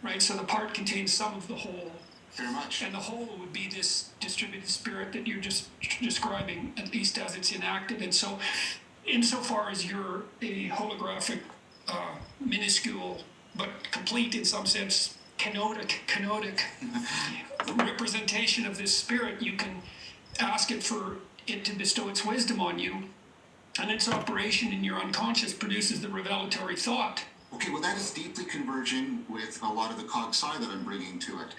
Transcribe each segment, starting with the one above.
right? So the part contains some of the whole. Very much. And the whole would be this distributed spirit that you're just describing, at least as it's enacted. And so, insofar as you're a holographic, minuscule, but complete in some sense, canonic representation of this spirit, you can ask it for it to bestow its wisdom on you, and its operation in your unconscious produces the revelatory thought. Okay, well, that is deeply converging with a lot of the cog psi that I'm bringing to it.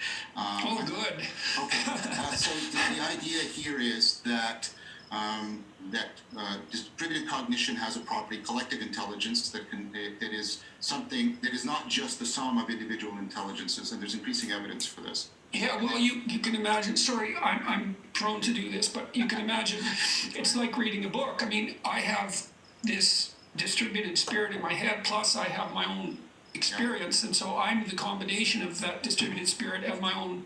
Good. Okay, so the idea here is that distributed cognition has a property, collective intelligence, that is something that is not just the sum of individual intelligences, and there's increasing evidence for this. Yeah, well, you can imagine, sorry, I'm prone to do this, but you can imagine, it's like reading a book. I mean, I have this distributed spirit in my head, plus I have my own experience, and so I'm the combination of that distributed spirit and my own.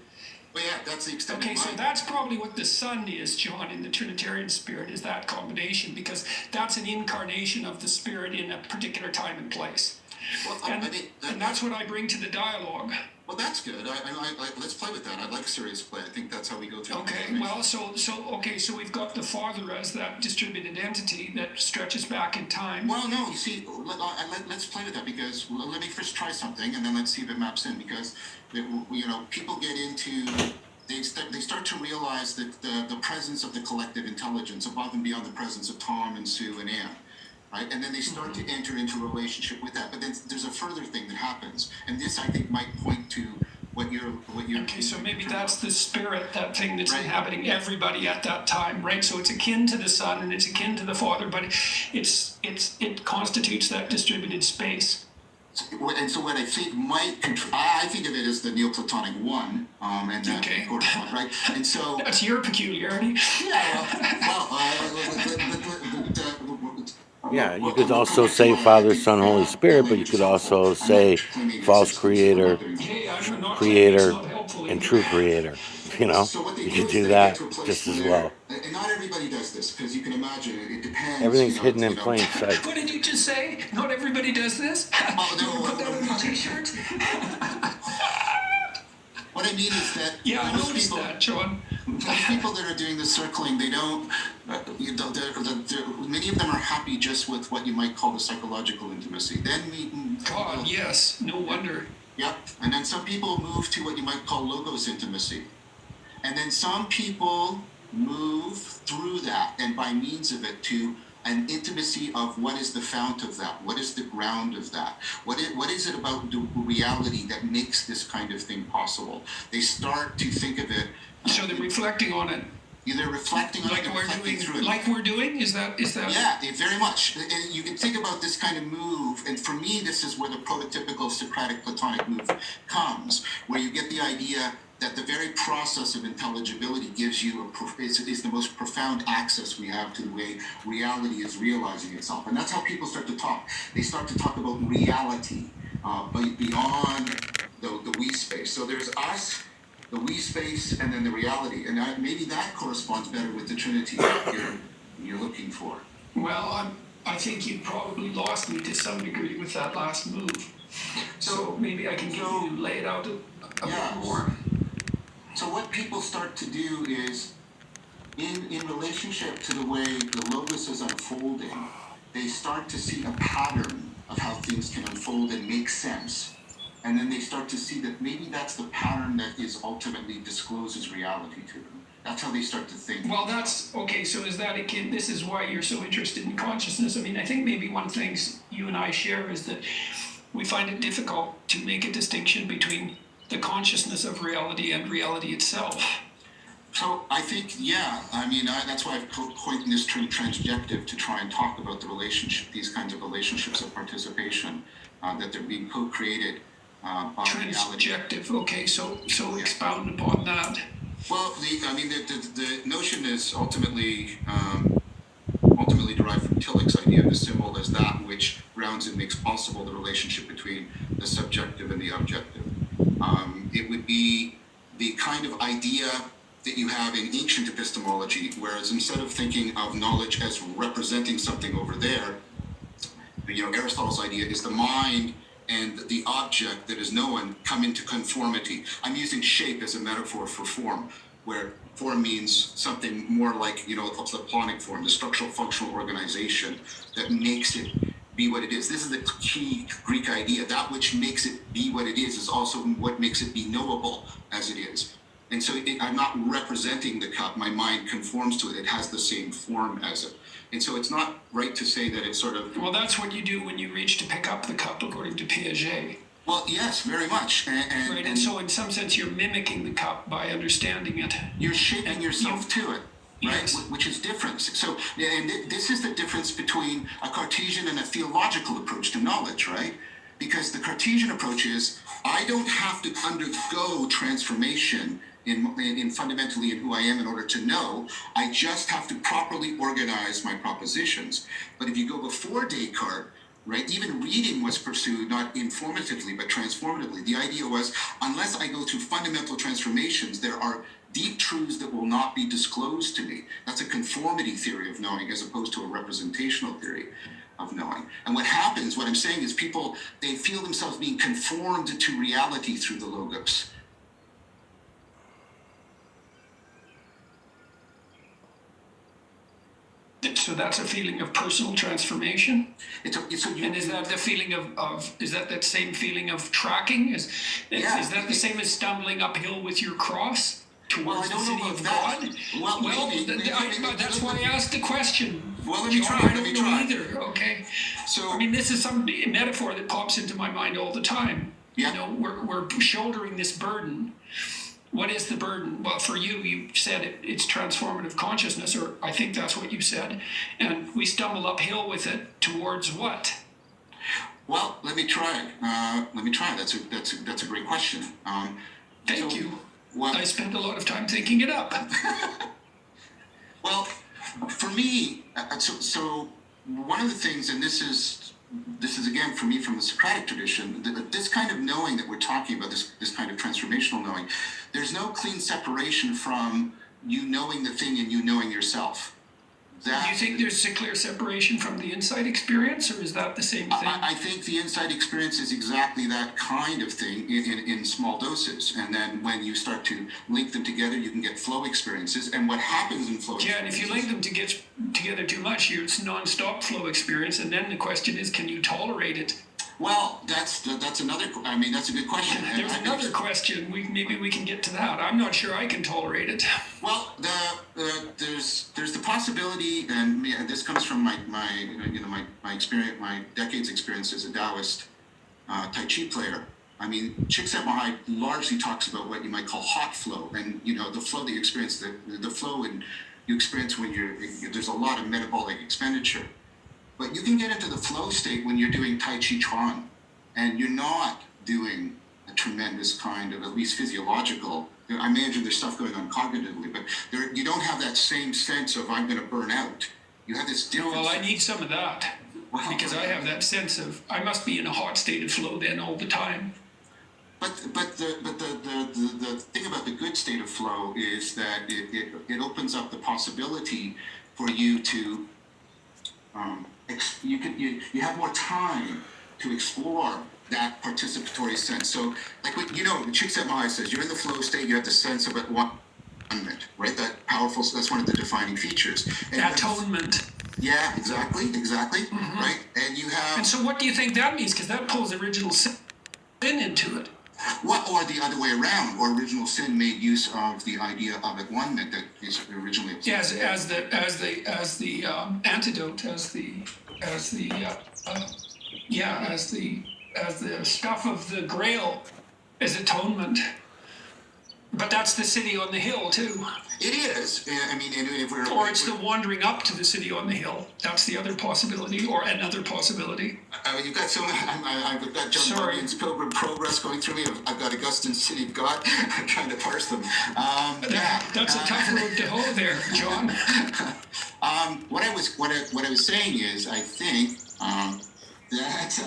Well, yeah, that's the extended mind. Okay, so that's probably what the Son is, John, in the Trinitarian spirit, is that combination, because that's an incarnation of the spirit in a particular time and place. Well, and that's what I bring to the dialogue. Well, that's good. Let's play with that. I'd like serious play. I think that's how we go through. Okay. Well, so we've got the Father as that distributed entity that stretches back in time. Well, no. You see, let's play with that, because let me first try something, and then let's see if it maps in. Because people get into. They start to realize that the presence of the collective intelligence above and beyond the presence of Tom and Sue and Anne. Right? And then they start to enter into a relationship with that. But then there's a further thing that happens, and this, I think, might point to what you're. Okay, so maybe that's the spirit, that thing that's inhabiting everybody at that time, right? So it's akin to the Son and it's akin to the Father, but it constitutes that distributed space. And so what I think might I think of it as the Neoplatonic one, and that corresponds, right? And so that's your peculiarity. Yeah, you could also say Father, Son, Holy Spirit, but you could also say false creator, creator, and true creator. You could do that just as well. And not everybody does this, because you can imagine it depends. Everything's hidden in plain sight. What did you just say? Not everybody does this? Oh, no. Put that on the t-shirt? What I mean is that I noticed that, John. Most people that are doing the circling, they don't. Many of them are happy just with what you might call the psychological intimacy. Then meeting. God, yes, no wonder. Yep, and then some people move to what you might call logos intimacy, and then some people move through that, and by means of it, to an intimacy of what is the fount of that, what is the ground of that, what is it about the reality that makes this kind of thing possible. They start to think of it. So they're reflecting on it. They're reflecting on like it. Like we're doing? Is that? Yeah, very much. And you can think about this kind of move, and for me, this is where the prototypical Socratic Platonic move comes, where you get the idea that the very process of intelligibility gives you is the most profound access we have to the way reality is realizing itself. And that's how people start to talk. They start to talk about reality beyond the we space. So there's us, the we space, and then the reality. And maybe that corresponds better with the Trinity that you're looking for. Well, I think you probably lost me to some degree with that last move. So maybe I can lay it out a bit more. So what people start to do is, in relationship to the way the logos is unfolding, they start to see a pattern of how things can unfold and make sense. And then they start to see that maybe that's the pattern that is ultimately discloses reality to them. That's how they start to think. Well, that's, okay, so is that akin, this is why you're so interested in consciousness. I mean, I think maybe one of the things you and I share is that we find it difficult to make a distinction between the consciousness of reality and reality itself. So I think, that's why I've coined this term transjective, to try and talk about the relationship, these kinds of relationships of participation, that they're being co-created by transjective, reality. Okay, so expound upon that. Well, the notion is ultimately derived from Tillich's idea of the symbol as that which grounds and makes possible the relationship between the subjective and the objective. It would be the kind of idea that you have in ancient epistemology, whereas instead of thinking of knowledge as representing something over there, Aristotle's idea is the mind and the object that is known come into conformity. I'm using shape as a metaphor for form, where form means something more like, the Platonic form, the structural functional organization that makes it be what it is. This is the key Greek idea. That which makes it be what it is also what makes it be knowable as it is. And so I'm not representing the cup. My mind conforms to it. It has the same form as it. And so it's not right to say that it's sort of... Well, that's what you do when you reach to pick up the cup, according to Piaget. Well, yes, very much. Right, and so in some sense you're mimiking the cup by understanding it. You're shaping yourself to it, right? Yes. Which is different. So, and this is the difference between a Cartesian and a theological approach to knowledge, right? Because the Cartesian approach is, I don't have to undergo transformation in fundamentally in who I am in order to know. I just have to properly organize my propositions. But if you go before Descartes, right, even reading was pursued not informatively but transformatively. The idea was, unless I go through fundamental transformations, there are deep truths that will not be disclosed to me. That's a conformity theory of knowing as opposed to a representational theory of knowing. And what happens, what I'm saying is people, they feel themselves being conformed to reality through the logos. So that's a feeling of personal transformation? And is that the feeling of is that same feeling of tracking? Is that the same as stumbling uphill with your cross towards the city of God? That's why I asked the question. Well, let me try. I don't know either. Okay. So I mean, this is some metaphor that pops into my mind all the time. Yeah. We're shouldering this burden. What is the burden? Well, for you, you said it's transformative consciousness, or I think that's what you said. And we stumble uphill with it towards what? Well, let me try. That's a great question. Thank you. I spent a lot of time thinking it up. Well, for me, so one of the things, and this is again for me from the Socratic tradition, this kind of knowing that we're talking about, this kind of transformational knowing, there's no clean separation from you knowing the thing and you knowing yourself. Do you think there's a clear separation from the insight experience, or is that the same thing? I think the insight experience is exactly that kind of thing in small doses. And then when you start to link them together, you can get flow experiences. And what happens in flow experiences... Yeah, and if you link them together too much, it's non-stop flow experience. And then the question is, can you tolerate it? Well, that's another. I mean, that's a good question. There's another question. Maybe we can get to that. I'm not sure I can tolerate it. Well, there's the possibility, and this comes from my experience, my decades experience as a Taoist Tai Chi player. I mean, Csikszentmihalyi largely talks about what you might call hot flow, and the flow that you experience, the flow and you experience when there's a lot of metabolic expenditure. But you can get into the flow state when you're doing Tai Chi Chuan, and you're not doing a tremendous kind of, at least physiological, I imagine there's stuff going on cognitively, but you don't have that same sense of I'm going to burn out. You have this different... Well, I need some of that, because I have that sense of, I must be in a hot state of flow then all the time. But the thing about the good state of flow is that it opens up the possibility for you to... you have more time to explore that participatory sense. So, like Csikszentmihalyi says, you're in the flow state. You have the sense of atonement, right? That powerful. That's one of the defining features. And atonement. Yeah, exactly, mm-hmm. Right. And you have. And so, what do you think that means? Because that pulls original sin into it. What, or the other way around, or original sin made use of the idea of at-one-ment that is originally... Yeah, as the antidote, as the stuff of the Grail, as atonement. But that's the city on the hill too. It is. I mean, if we're... Or it's the wandering up to the city on the hill. That's the other possibility, or another possibility. You've got I've got John Bunyan's Pilgrim Progress going through me. I've got Augustine's City of God. I'm trying to parse them. That's a tough road to hoe there, John. What I was saying is, I think that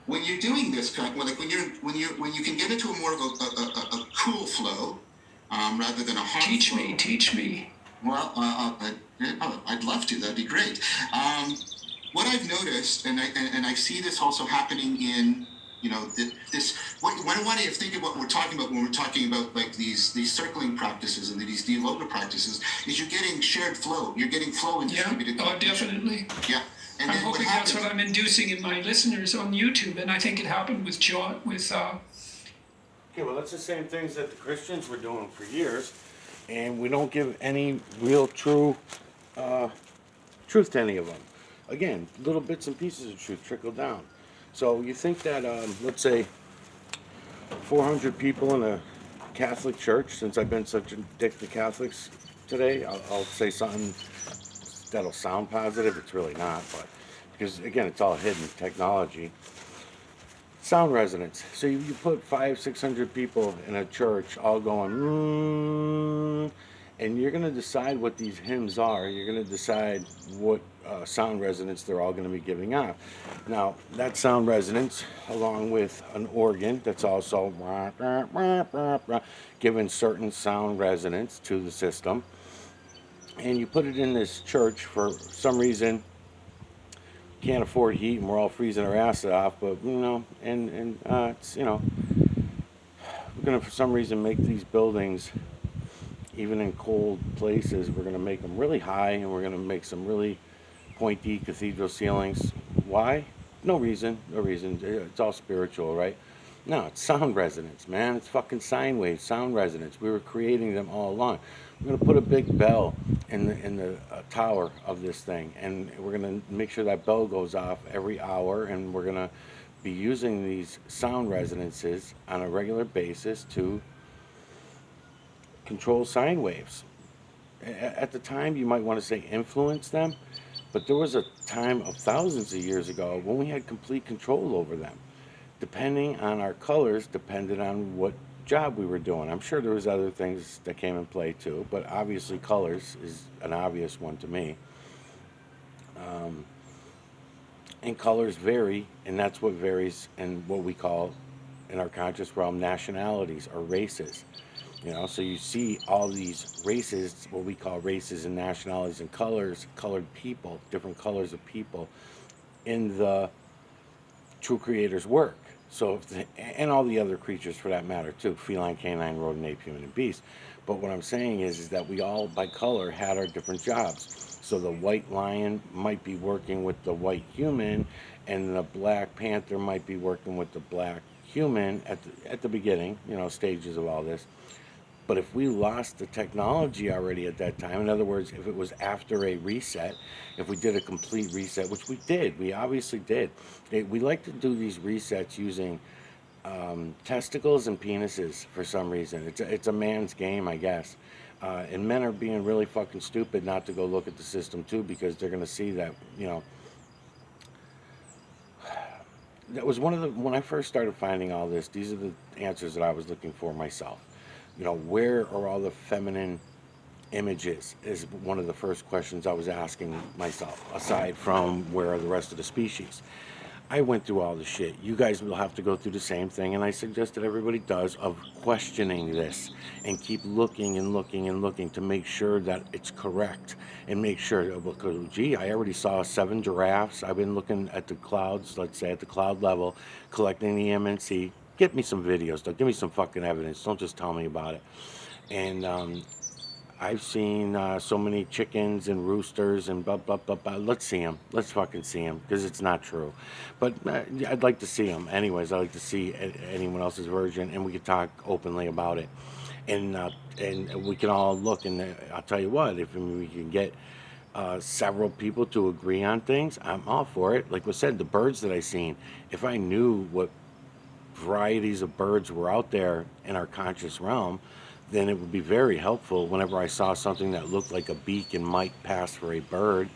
when you're doing this kind, when you can get into a more of a cool flow, rather than a hot flow. Teach me. Well, I'd love to. That'd be great. what I've noticed, and I see this also happening in, this, what I want to think of what we're talking about when we're talking about like these circling practices and these deloader practices, is you're getting shared flow. You're getting flow in Yeah, distributed oh, cognition. definitely. Yeah. And I'm then what hoping that's happens? what I'm inducing in my listeners on YouTube, and I think it happened with John, Okay, well, that's the same things that the Christians were doing for years, and we don't give any real truth to any of them. Again, little bits and pieces of truth trickle down. So you think that, let's say, 400 people in a Catholic church, since I've been such a dick to Catholics today, I'll say something that'll sound positive. It's really not, but because again, it's all hidden technology. Sound resonance. So you put 500-600 people in a church all going, and you're going to decide what these hymns are. You're going to decide what sound resonance they're all going to be giving off. Now, that sound resonance, along with an organ that's also giving certain sound resonance to the system, and you put it in this church for some reason. Can't afford heat and we're all freezing our ass off, but it's we're gonna for some reason make these buildings, even in cold places, we're gonna make them really high and we're gonna make some really pointy cathedral ceilings. Why? No reason. No reason. It's all spiritual, right? No, it's sound resonance, man. It's fucking sine waves, sound resonance. We were creating them all along. We're gonna put a big bell in the tower of this thing, and we're gonna make sure that bell goes off every hour, and we're gonna be using these sound resonances on a regular basis to control sine waves. At the time, you might want to say influence them, but there was a time of thousands of years ago when we had complete control over them. Depending on our colors, depended on what job we were doing. I'm sure there was other things that came in play too, but obviously colors is an obvious one to me. Um, and colors vary, and that's what varies in what we call in our conscious realm nationalities or races. So you see all these races, what we call races and nationalities and colors, colored people, different colors of people in the true creator's work. So, and all the other creatures for that matter too, feline, canine, rodent, ape, human, and beast. But what I'm saying is that we all, by color, had our different jobs. So the white lion might be working with the white human, and the black panther might be working with the black human at the beginning, stages of all this. But if we lost the technology already at that time, in other words, if it was after a reset, if we did a complete reset, which we did, we obviously did. We like to do these resets using testicles and penises for some reason. It's a man's game, I guess. And men are being really fucking stupid not to go look at the system too, because they're going to see that, that was one of when I first started finding all this, these are the answers that I was looking for myself. Where are all the feminine images is one of the first questions I was asking myself, aside from where are the rest of the species. I went through all the shit. You guys will have to go through the same thing, and I suggest that everybody does, of questioning this and keep looking and looking and looking to make sure that it's correct and make sure, because, gee, I already saw 7 giraffes. I've been looking at the clouds, let's say at the cloud level, collecting the MNC. Get me some videos, though. Give me some fucking evidence. Don't just tell me about it. And I've seen so many chickens and roosters and blah, blah, blah, blah. Let's see them. Let's fucking see them, because it's not true. But I'd like to see them. Anyways, I'd like to see anyone else's version, and we could talk openly about it. And we can all look, and I'll tell you what, if we can get several people to agree on things, I'm all for it. Like I said, the birds that I seen, if I knew what varieties of birds were out there in our conscious realm, then it would be very helpful whenever I saw something that looked like a beak and might pass for a bird.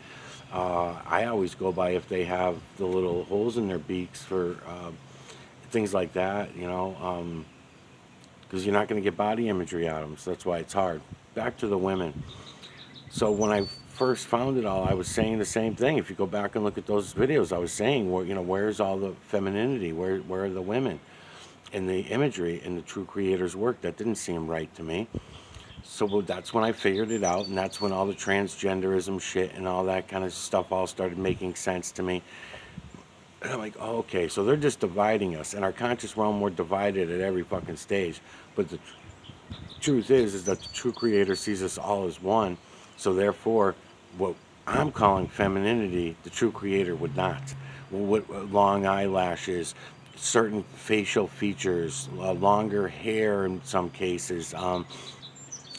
I always go by if they have the little holes in their beaks for things like that, because you're not going to get body imagery out of them, so that's why it's hard. Back to the women. So when I first found it all, I was saying the same thing. If you go back and look at those videos, I was saying, where's all the femininity? Where are the women? In the imagery in the true creator's work? That didn't seem right to me. So that's when I figured it out, and that's when all the transgenderism shit and all that kind of stuff all started making sense to me. And I'm like, oh, okay, so they're just dividing us. In our conscious realm, we're divided at every fucking stage. But the truth is that the true creator sees us all as one. So therefore, what I'm calling femininity, the true creator would not. What long eyelashes, certain facial features, longer hair in some cases,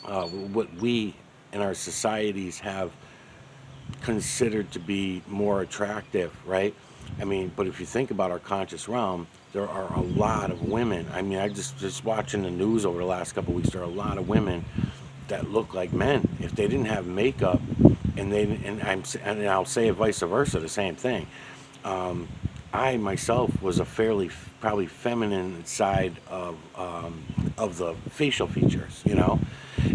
what we in our societies have considered to be more attractive, right? I mean, but if you think about our conscious realm, there are a lot of women. I mean, I just watching the news over the last couple of weeks. There are a lot of women that look like men. If they didn't have makeup, and I'll say it vice versa, the same thing. I myself was a fairly probably feminine side of the facial features, you know.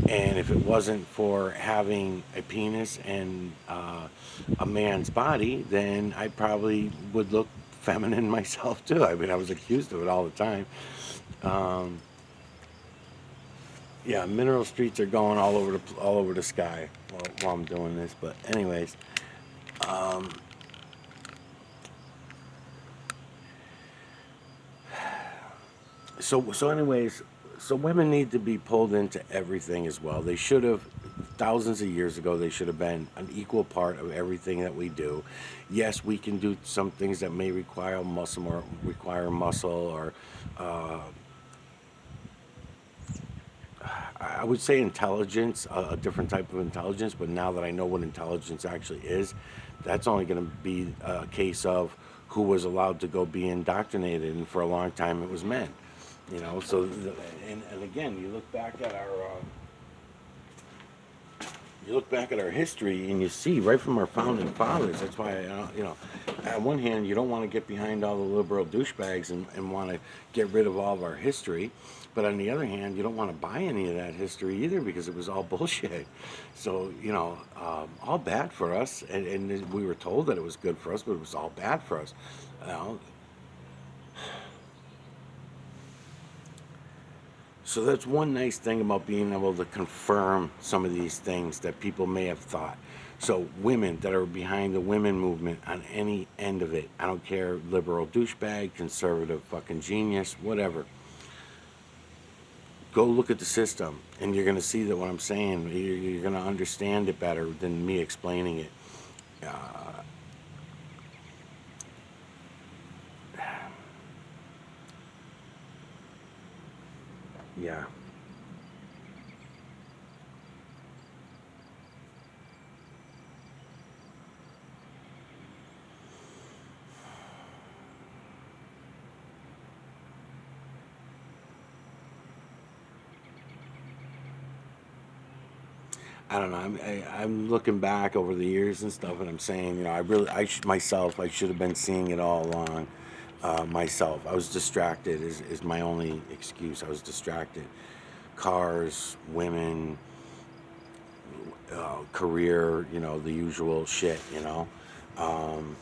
And if it wasn't for having a penis and a man's body, then I probably would look feminine myself too. I mean, I was accused of it all the time. Yeah, mineral streets are going all over the sky while I'm doing this. But anyways, so women need to be pulled into everything as well. They should have thousands of years ago. They should have been an equal part of everything that we do. Yes, we can do some things that may require muscle or I would say intelligence, a different type of intelligence. But now that I know what intelligence actually is, that's only going to be a case of who was allowed to go be indoctrinated, and for a long time it was men. You know, and again, you look back at our history and you see right from our founding fathers. That's why, on one hand, you don't want to get behind all the liberal douchebags and want to get rid of all of our history. But on the other hand, you don't want to buy any of that history either because it was all bullshit. So, all bad for us. And we were told that it was good for us, but it was all bad for us. You know, So that's one nice thing about being able to confirm some of these things that people may have thought. So women that are behind the women movement on any end of it, I don't care, liberal douchebag, conservative fucking genius, whatever. Go look at the system and you're going to see that what I'm saying, you're going to understand it better than me explaining it. Yeah. I don't know. I'm looking back over the years and stuff, and I'm saying, I should have been seeing it all along. Myself, I was distracted. Is my only excuse. I was distracted. Cars, women, career, the usual shit. Um,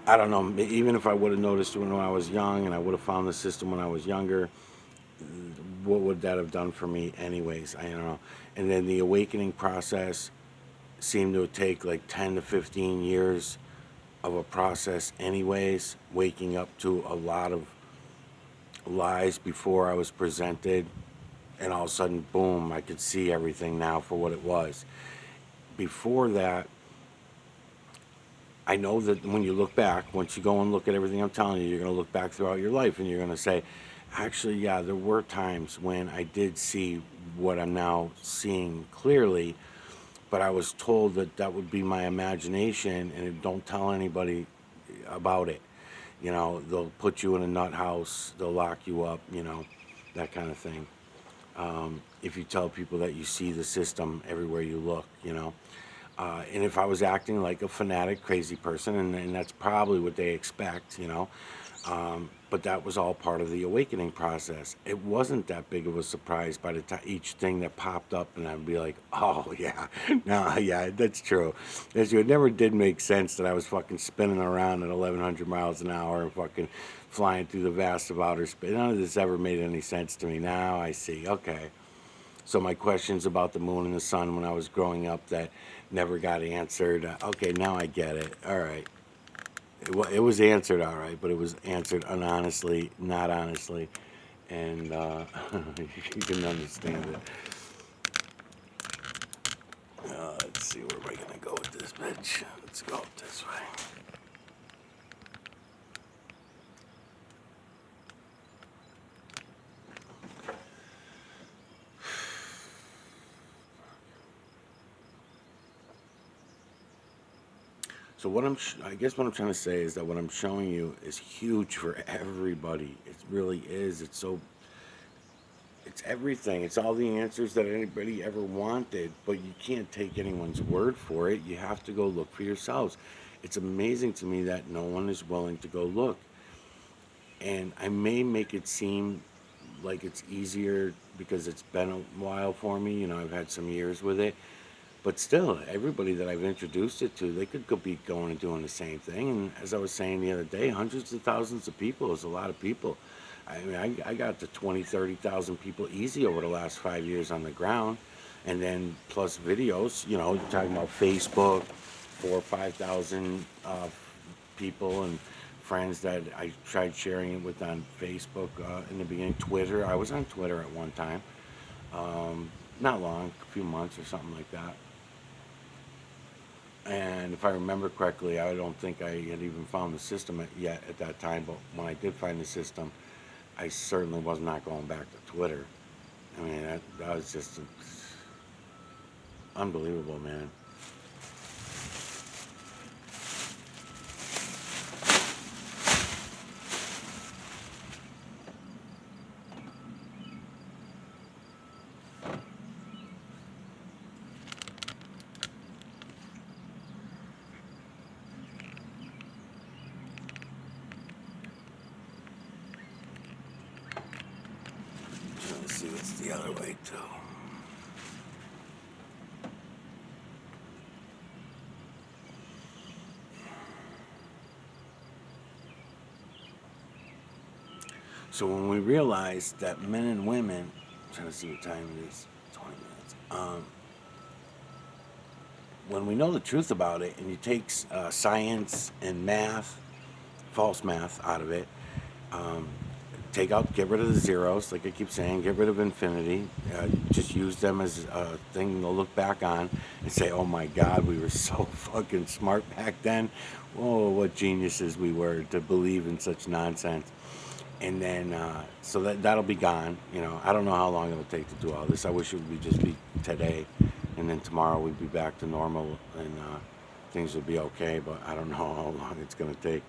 I don't know. Even if I would have noticed when I was young, and I would have found the system when I was younger, what would that have done for me, anyways? I don't know. And then the awakening process seemed to take like 10 to 15 years of a process anyways, waking up to a lot of lies before I was presented, and all of a sudden, boom, I could see everything now for what it was. Before that, I know that when you look back, once you go and look at everything I'm telling you, you're going to look back throughout your life and you're going to say, actually, yeah, there were times when I did see what I'm now seeing clearly, but I was told that that would be my imagination and don't tell anybody about it. They'll put you in a nut house, they'll lock you up, that kind of thing. If you tell people that you see the system everywhere you look. And if I was acting like a fanatic, crazy person, and that's probably what they expect, But that was all part of the awakening process. It wasn't that big of a surprise by the time each thing that popped up, and I'd be like, "Oh yeah, no, yeah, that's true." As you, it never did make sense that I was fucking spinning around at 1,100 miles an hour and fucking flying through the vast of outer space. None of this ever made any sense to me. Now I see. Okay, so my questions about the moon and the sun when I was growing up that never got answered. Okay, now I get it. All right. It was answered all right, but it was answered unhonestly, not honestly, and you can understand it. Let's see, where am I gonna go with this bitch? Let's go up this way. So I guess what I'm trying to say is that what I'm showing you is huge for everybody. It really is. It's everything. It's all the answers that anybody ever wanted, but you can't take anyone's word for it. You have to go look for yourselves. It's amazing to me that no one is willing to go look. And I may make it seem like it's easier because it's been a while for me. I've had some years with it. But still, everybody that I've introduced it to, they could be going and doing the same thing. And as I was saying the other day, hundreds of thousands of people is a lot of people. I mean, I got to 20, 30,000 people easy over the last 5 years on the ground. And then plus videos, you're talking about Facebook, 4 or 5,000 people and friends that I tried sharing it with on Facebook in the beginning. Twitter, I was on Twitter at one time. Not long, a few months or something like that. And if I remember correctly, I don't think I had even found the system yet at that time. But when I did find the system, I certainly was not going back to Twitter. I mean, that was just unbelievable, man. Trying to see what's the other way, too. So when we realize that men and women, I'm trying to see what time it is, 20 minutes. When we know the truth about it, and you take science and math, false math, out of it, get rid of the zeros, like I keep saying, get rid of infinity, just use them as a thing to look back on and say, oh my God, we were so fucking smart back then. Oh, what geniuses we were to believe in such nonsense. And then, so that'll be gone. I don't know how long it'll take to do all this. I wish it would just be today, and then tomorrow we'd be back to normal, and things would be okay. But I don't know how long it's gonna take.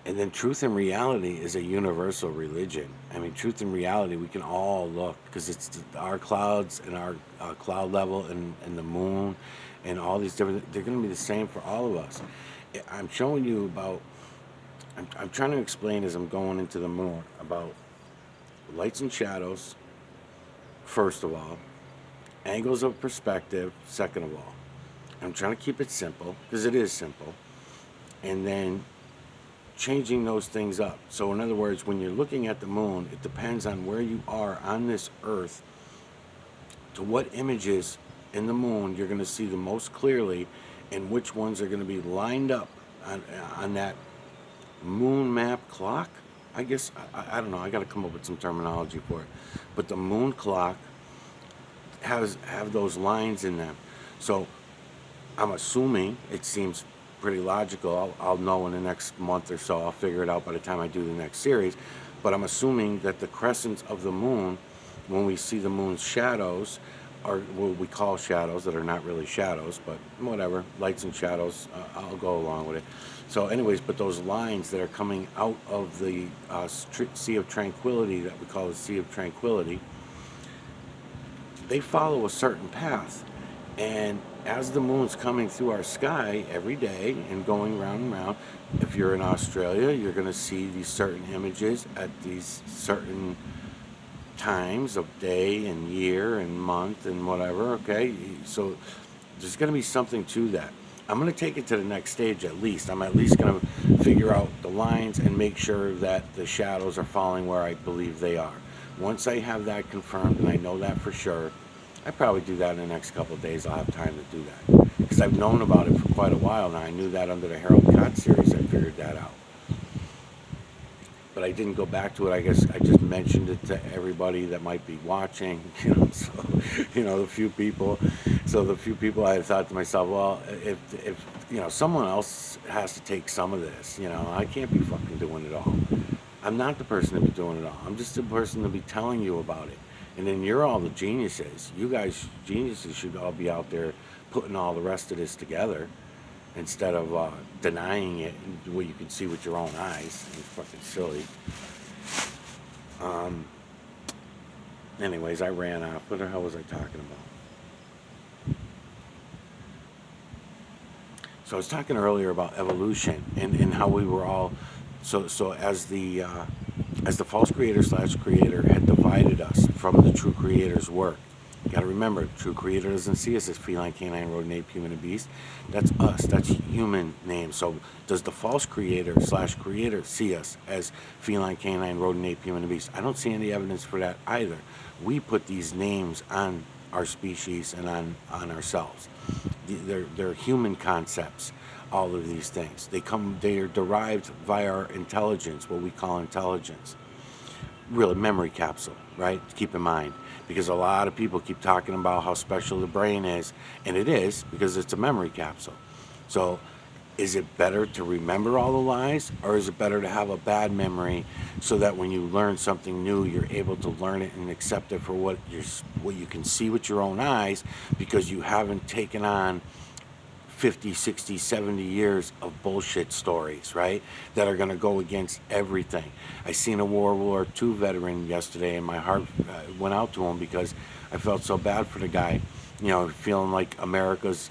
And then truth and reality is a universal religion. I mean, truth and reality, we can all look because it's our clouds and our cloud level and the moon and all these different, they're going to be the same for all of us. I'm showing you about, I'm trying to explain as I'm going into the moon about lights and shadows, first of all, angles of perspective, second of all. I'm trying to keep it simple because it is simple. And then changing those things up. So in other words, when you're looking at the moon, it depends on where you are on this earth to what images in the moon you're going to see the most clearly and which ones are going to be lined up on that moon map clock. I guess I don't know, I got to come up with some terminology for it, but the moon clock have those lines in them. So I'm assuming, it seems pretty logical, I'll know in the next month or so, I'll figure it out by the time I do the next series, but I'm assuming that the crescents of the moon, when we see the moon's shadows, are what we call shadows that are not really shadows, but whatever, lights and shadows, I'll go along with it. So anyways, but those lines that are coming out of the Sea of Tranquility that we call the Sea of Tranquility, they follow a certain path. And as the moon's coming through our sky every day and going round and round, if you're in Australia, you're going to see these certain images at these certain times of day and year and month and whatever, okay? So there's going to be something to that. I'm going to take it to the next stage at least. I'm at least going to figure out the lines and make sure that the shadows are falling where I believe they are. Once I have that confirmed and I know that for sure, I probably do that in the next couple of days. I'll have time to do that. Because I've known about it for quite a while now. I knew that under the Harold Cott series. I figured that out. But I didn't go back to it. I guess I just mentioned it to everybody that might be watching, so, the few people. So the few people, I thought to myself, well, if someone else has to take some of this, I can't be fucking doing it all. I'm not the person to be doing it all. I'm just the person to be telling you about it. And then you're all the geniuses. You guys, geniuses, should all be out there putting all the rest of this together, instead of denying it where you can see with your own eyes. It's fucking silly. Anyways, I ran off. What the hell was I talking about? So I was talking earlier about evolution and how we were all so as the false creator / creator had divided us from the true creator's work. You got to remember, true creator doesn't see us as feline, canine, rodent, ape, human, and beast. That's us. That's human names. So does the false creator / creator see us as feline, canine, rodent, ape, human, and beast? I don't see any evidence for that either. We put these names on our species and on ourselves. They're human concepts. All of these things. They are derived via our intelligence, what we call intelligence. Really, memory capsule, right? Keep in mind. Because a lot of people keep talking about how special the brain is, and it is, because it's a memory capsule. So is it better to remember all the lies, or is it better to have a bad memory so that when you learn something new, you're able to learn it and accept it for what you can see with your own eyes, because you haven't taken on 50, 60, 70 years of bullshit stories, right? That are going to go against everything. I seen a World War II veteran yesterday, and my heart went out to him because I felt so bad for the guy, feeling like America's,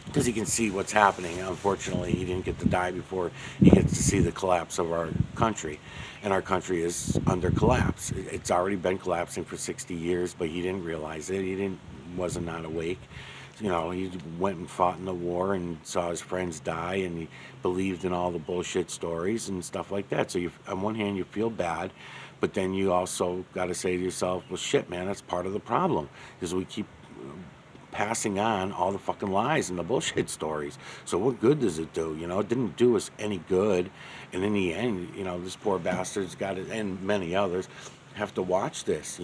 because he can see what's happening. Unfortunately, he didn't get to die before he gets to see the collapse of our country. And our country is under collapse. It's already been collapsing for 60 years, but he didn't realize it. Wasn't not awake. He went and fought in the war and saw his friends die, and he believed in all the bullshit stories and stuff like that. So on one hand, you feel bad, but then you also got to say to yourself, well, shit, man, that's part of the problem, because we keep passing on all the fucking lies and the bullshit stories. So what good does it do? It didn't do us any good. And in the end, this poor bastard's got it, and many others, have to watch this,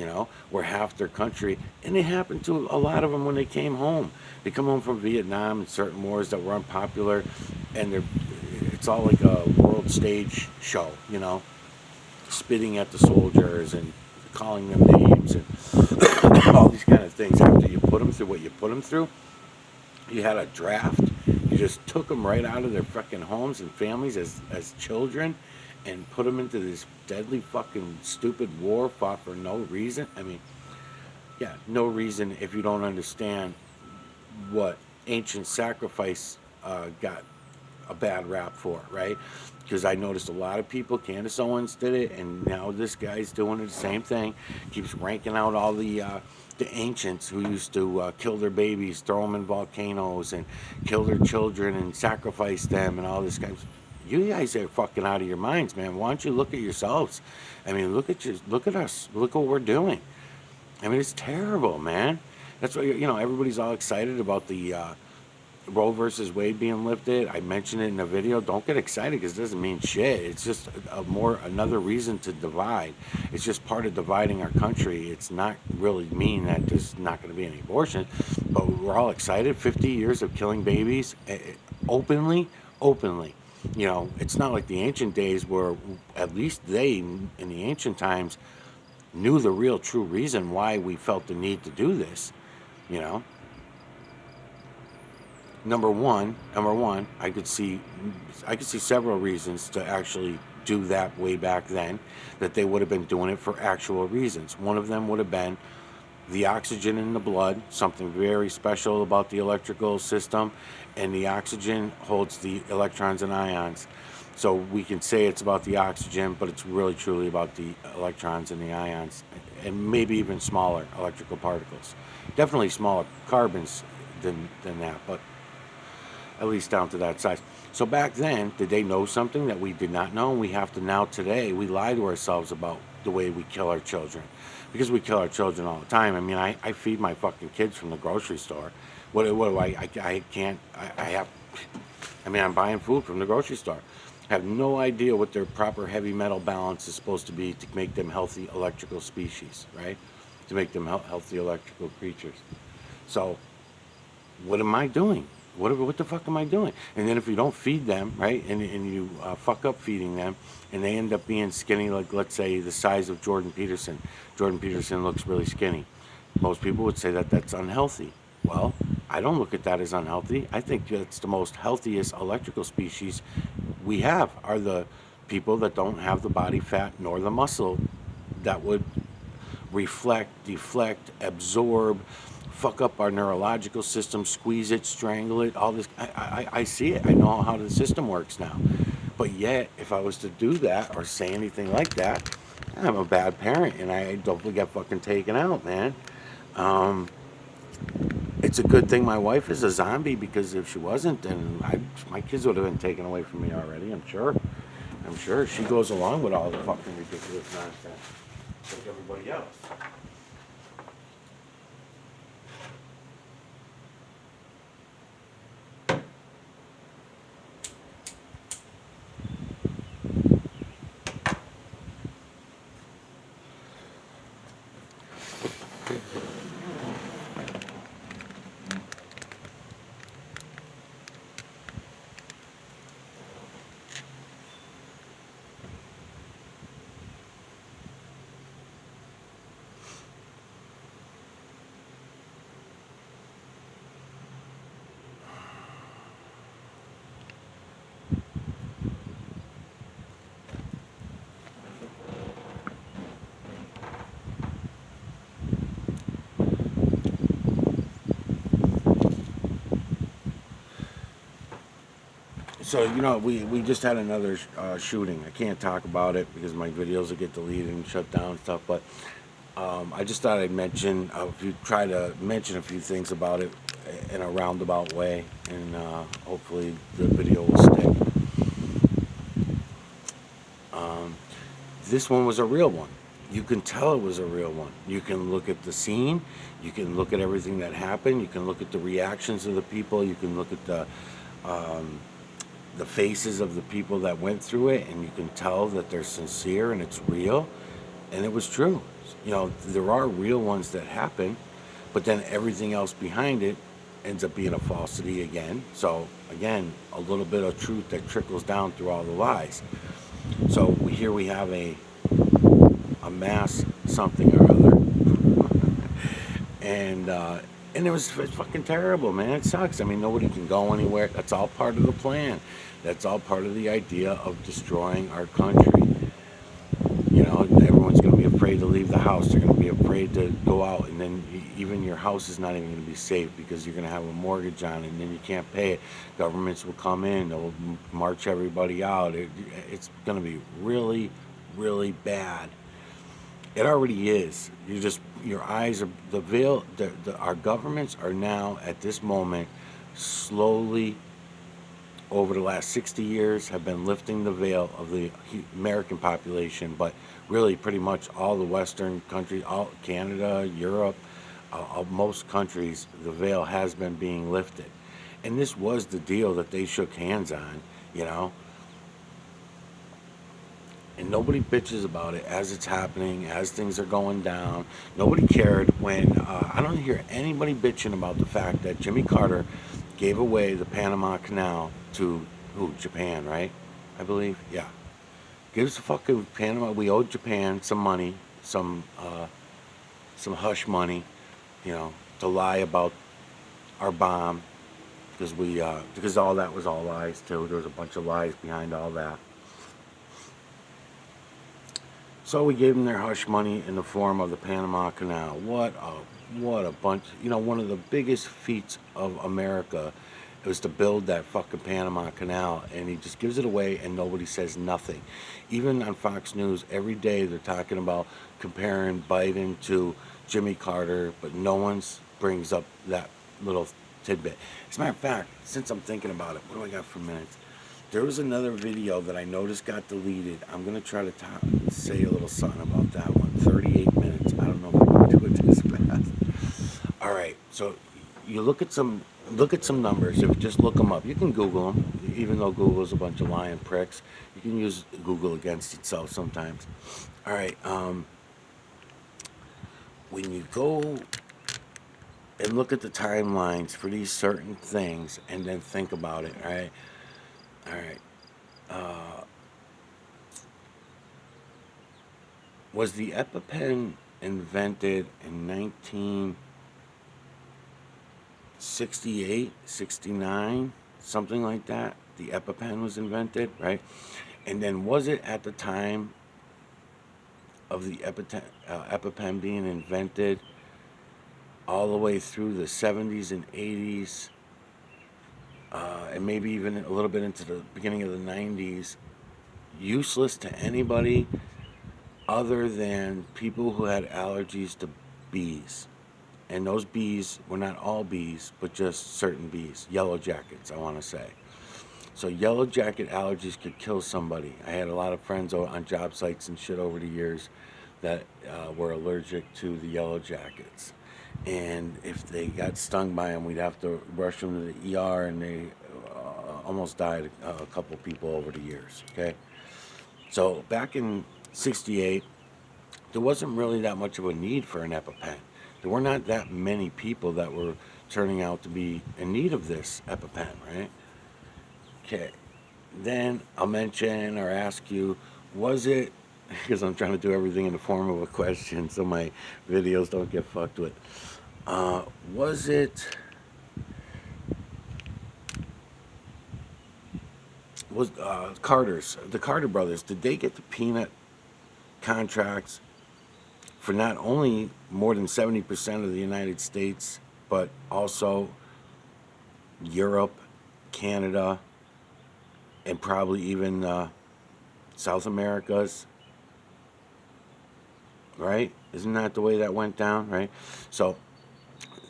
where half their country, and it happened to a lot of them when they came home. They come home from Vietnam and certain wars that were unpopular, and it's all like a world stage show, spitting at the soldiers and calling them names and all these kind of things. After you put them through what you put them through, you had a draft. You just took them right out of their fucking homes and families as children, and put them into this deadly fucking stupid war fought for no reason. I mean, yeah, no reason if you don't understand what ancient sacrifice got a bad rap for, right? Because I noticed a lot of people, Candace Owens did it, and now this guy's doing the same thing. Keeps ranking out all the ancients who used to kill their babies, throw them in volcanoes, and kill their children and sacrifice them, and all this kind of. You guys are fucking out of your minds, man. Why don't you look at yourselves? I mean, look at us. Look what we're doing. I mean, it's terrible, man. That's why everybody's all excited about the Roe versus Wade being lifted. I mentioned it in the video. Don't get excited, because it doesn't mean shit. It's just another reason to divide. It's just part of dividing our country. It's not really mean that there's not going to be any abortion, but we're all excited. 50 years of killing babies openly. It's not like the ancient days where at least they, in the ancient times, knew the real true reason why we felt the need to do this. Number one, I could see several reasons to actually do that way back then, that they would have been doing it for actual reasons. One of them would have been the oxygen in the blood, something very special about the electrical system, and the oxygen holds the electrons and ions. So we can say it's about the oxygen, but it's really truly about the electrons and the ions, and maybe even smaller electrical particles. Definitely smaller carbons than that, but at least down to that size. So back then, did they know something that we did not know? And we have to now today, we lie to ourselves about the way we kill our children. Because we kill our children all the time. I mean, I feed my fucking kids from the grocery store. What do I can't, I have, I mean, I'm buying food from the grocery store. I have no idea what their proper heavy metal balance is supposed to be to make them healthy electrical species, right? To make them healthy electrical creatures. So what am I doing? What the fuck am I doing? And then if you don't feed them, right, and you fuck up feeding them, and they end up being skinny, like let's say the size of Jordan Peterson. Jordan Peterson looks really skinny. Most people would say that that's unhealthy. Well, I don't look at that as unhealthy. I think it's the most healthiest electrical species we have are the people that don't have the body fat nor the muscle that would reflect, deflect, absorb, fuck up our neurological system, squeeze it, strangle it, all this. I see it. I know how the system works now. But yet, if I was to do that or say anything like that, I'm a bad parent and I don't get fucking taken out, man. It's a good thing my wife is a zombie because if she wasn't, then my kids would have been taken away from me already, I'm sure. I'm sure she goes along with all the fucking ridiculous nonsense like everybody else. So we just had another shooting. I can't talk about it because my videos will get deleted and shut down and stuff. But I just thought I'd mention, if you try to mention a few things about it in a roundabout way, and hopefully the video will stick. This one was a real one. You can tell it was a real one. You can look at the scene. You can look at everything that happened. You can look at the reactions of the people. You can look at the faces of the people that went through it, and you can tell that they're sincere and it's real, and it was true. There are real ones that happen, but then everything else behind it ends up being a falsity again. So again, a little bit of truth that trickles down through all the lies. So here we have a mass something or other, and it's fucking terrible, man. It sucks. I mean, nobody can go anywhere. That's all part of the plan. That's all part of the idea of destroying our country. Everyone's going to be afraid to leave the house. They're going to be afraid to go out, and then even your house is not even going to be safe because you're going to have a mortgage on it, and then you can't pay it. Governments will come in. They'll march everybody out. It's going to be really, really bad. It already is. Your eyes are the veil. Our governments are now at this moment slowly, over the last 60 years, have been lifting the veil of the American population, but really pretty much all the Western countries, all Canada, Europe, most countries, the veil has been being lifted. And this was the deal that they shook hands on. And nobody bitches about it as it's happening, as things are going down. Nobody cared when, I don't hear anybody bitching about the fact that Jimmy Carter gave away the Panama Canal to Japan, right? I believe, yeah. Gives the fucking Panama, we owed Japan some money, some hush money, to lie about our bomb, because all that was all lies too. There was a bunch of lies behind all that. So we gave them their hush money in the form of the Panama Canal. What a bunch! You know, one of the biggest feats of America was to build that fucking Panama Canal, and he just gives it away, and nobody says nothing. Even on Fox News, every day they're talking about comparing Biden to Jimmy Carter, but no one brings up that little tidbit. As a matter of fact, since I'm thinking about it, what do I got for minutes? There was another video that I noticed got deleted. I'm gonna try to say a little something about that one. 38 minutes. I don't know if I can do it this fast. All right. So you look at some numbers. If you just look them up, you can Google them. Even though Google's a bunch of lying pricks, you can use Google against itself sometimes. All right. When you go and look at the timelines for these certain things, and then think about it. All right. All right. Was the EpiPen invented in 1968, 69, something like that? The EpiPen was invented, right? And then was it at the time of the EpiPen being invented all the way through the 70s and 80s, and maybe even a little bit into the beginning of the 90s, useless to anybody other than people who had allergies to bees? And those bees were not all bees, but just certain bees, yellow jackets, I want to say. So yellow jacket allergies could kill somebody. I had a lot of friends on job sites and shit over the years that were allergic to the yellow jackets. And if they got stung by them, we'd have to rush them to the ER, and they almost died, a couple people over the years, okay? So back in 68, there wasn't really that much of a need for an EpiPen. There were not that many people that were turning out to be in need of this EpiPen, right? Okay. Then I'll mention or ask you, was it, because I'm trying to do everything in the form of a question so my videos don't get fucked with. Was it, the Carter brothers, did they get the peanut contracts for not only more than 70% of the United States, but also Europe, Canada, and probably even South America's, right? Isn't that the way that went down, right? So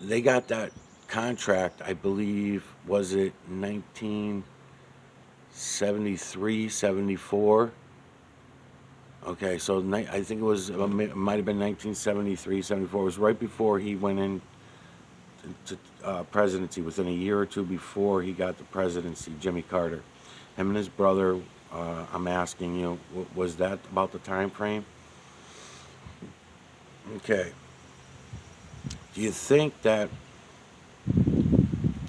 they got that contract, I believe, was it 1973, 74? Okay, so I think it might have been 1973, 74. It was right before he went in to presidency, within a year or two before he got the presidency, Jimmy Carter. Him and his brother, I'm asking you, was that about the time frame? Okay. Do you think that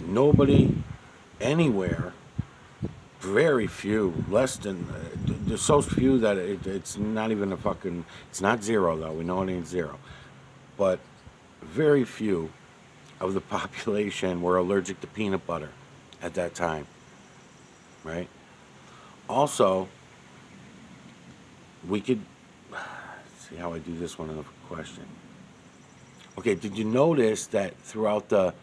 nobody anywhere, very few, less than, there's so few that it's not even it's not zero though, we know it ain't zero, but very few of the population were allergic to peanut butter at that time, right? Also, we could see how I do this one in a question. Okay, did you notice that throughout the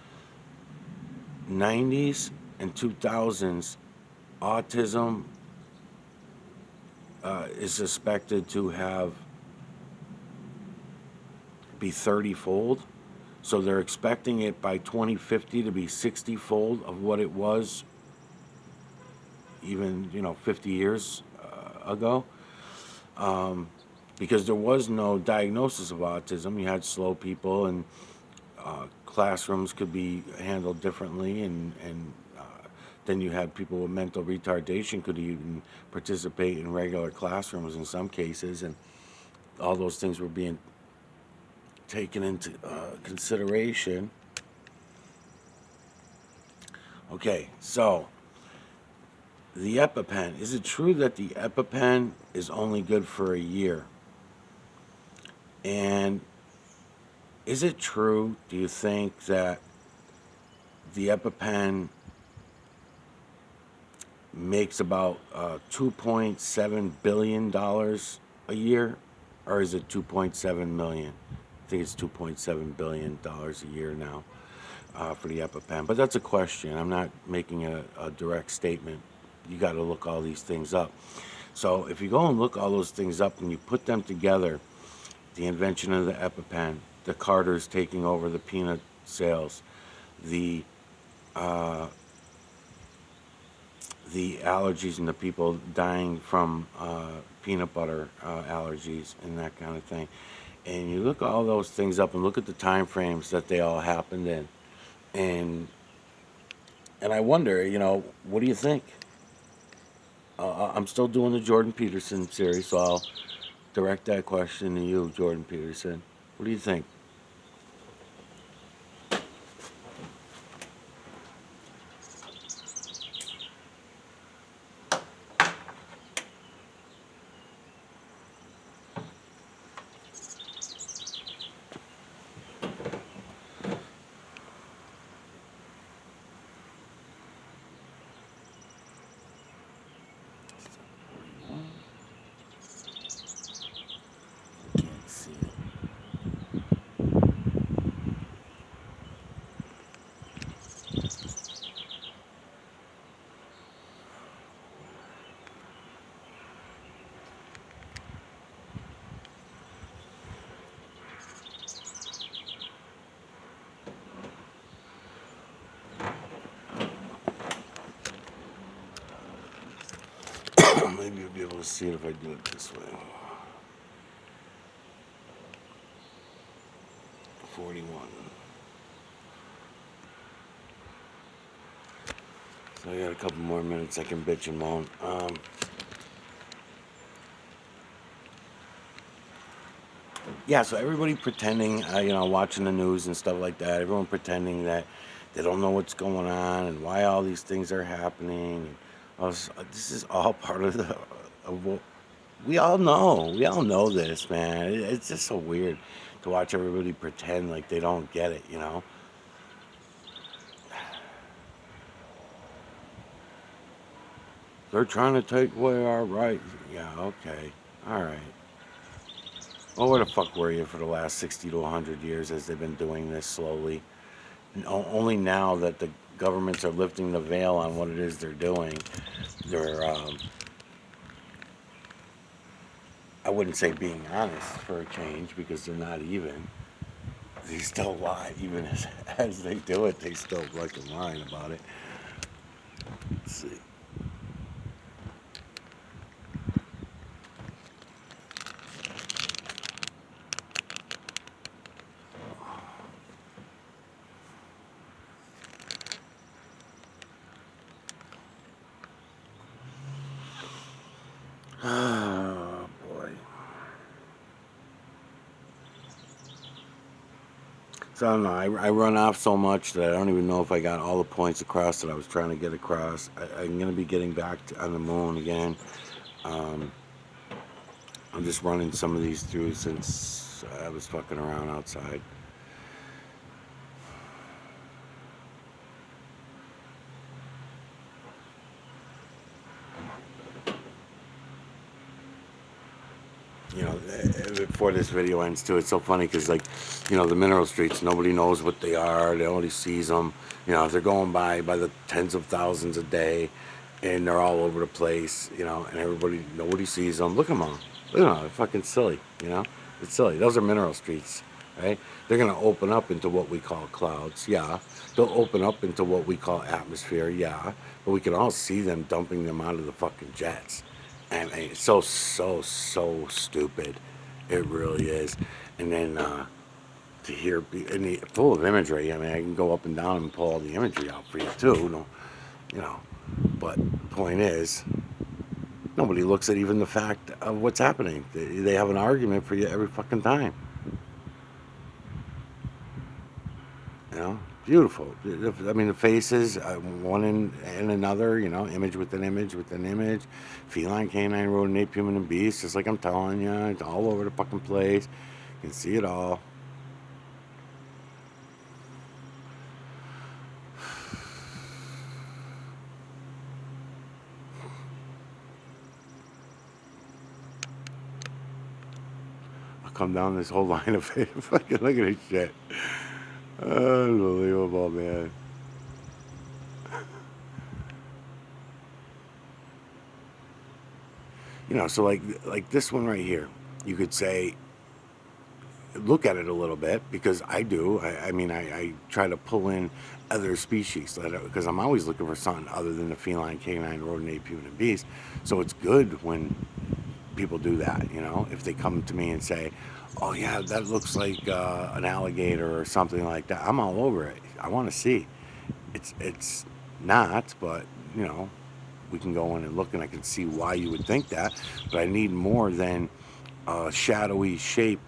90s and 2000s, autism is suspected to be 30-fold? So they're expecting it by 2050 to be 60-fold of what it was even, 50 years ago. Because there was no diagnosis of autism. You had slow people, and classrooms could be handled differently, and then you had people with mental retardation could even participate in regular classrooms in some cases, and all those things were being taken into consideration. Okay, so the EpiPen. Is it true that the EpiPen is only good for a year? And is it true, do you think, that the EpiPen makes about $2.7 billion a year? or is it 2.7 million? I think it's 2.7 billion dollars a year now for the EpiPen. But that's a question. I'm not making a direct statement. You got to look all these things up. So if you go and look all those things up and you put them together, the invention of the EpiPen, the Carters taking over the peanut sales, the uh, the allergies and the people dying from peanut butter allergies and that kind of thing. And you look all those things up and look at the time frames that they all happened in, and and I wonder, what do you think? I'm still doing the Jordan Peterson series, so I'll direct that question to you, Jordan Peterson. What do you think? Can't see it. Maybe you'll be able to see it if I do it this way. 41. So I got a couple more minutes. I can bitch and moan. Yeah, so everybody pretending, watching the news and stuff like that. Everyone pretending that they don't know what's going on and why all these things are happening. And this is all part of what we all know. We all know this, man. It's just so weird to watch everybody pretend like they don't get it. They're trying to take away our rights. Yeah, okay. All right. Well, where the fuck were you for the last 60 to 100 years as they've been doing this slowly? And only now that the governments are lifting the veil on what it is they're doing, they're, I wouldn't say being honest for a change because they're not even. They still lie. Even as they do it, they still fucking lying about it. Let's see. Oh, boy. So I don't know. I run off so much that I don't even know if I got all the points across that I was trying to get across. I'm going to be getting back on the moon again. Um, I'm just running some of these through since I was fucking around outside. Before this video ends too, it's so funny because the mineral streets, nobody knows what they are. Nobody sees them. They're going by the tens of thousands a day, and they're all over the place. And nobody sees them. Look at them all. Look at them. They're fucking silly. It's silly. Those are mineral streets, right? They're gonna open up into what we call clouds. Yeah, they'll open up into what we call atmosphere. Yeah, but we can all see them dumping them out of the fucking jets. And it's so stupid. It really is. And then to hear, full of imagery. I mean, I can go up and down and pull all the imagery out for you too. No, you know. But the point is, nobody looks at even the fact of what's happening. They have an argument for you every fucking time. Beautiful. I mean, the faces, one in another, image within image within image. Feline, canine, rodent, ape, human, and beast. Just like I'm telling you, it's all over the fucking place. You can see it all. come down this whole line of it. Fucking look at this shit. Unbelievable, man. So like this one right here, you could say, look at it a little bit, because I do. I try to pull in other species, because I'm always looking for something other than the feline, canine, rodent, ape, human, and beast. So it's good when people do that. If they come to me and say, "Oh yeah, that looks like an alligator or something like that," I'm all over it. I want to see. It's not, but we can go in and look, and I can see why you would think that. But I need more than a shadowy shape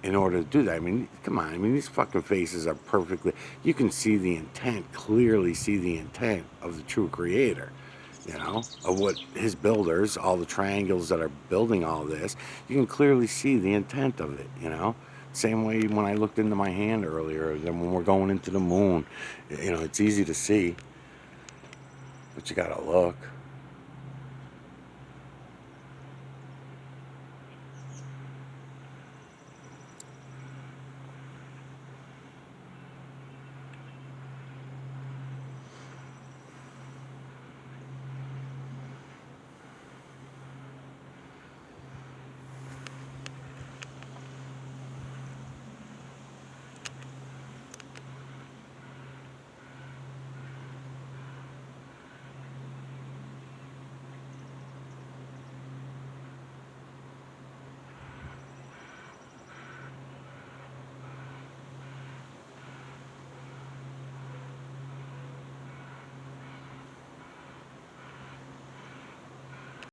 in order to do that. I mean, come on. I mean, these fucking faces are perfectly. You can see the intent, clearly see the intent of the true creator. Of what his builders, all the triangles that are building all this, you can clearly see the intent of it. Same way when I looked into my hand earlier, then when we're going into the moon, it's easy to see, but you gotta look.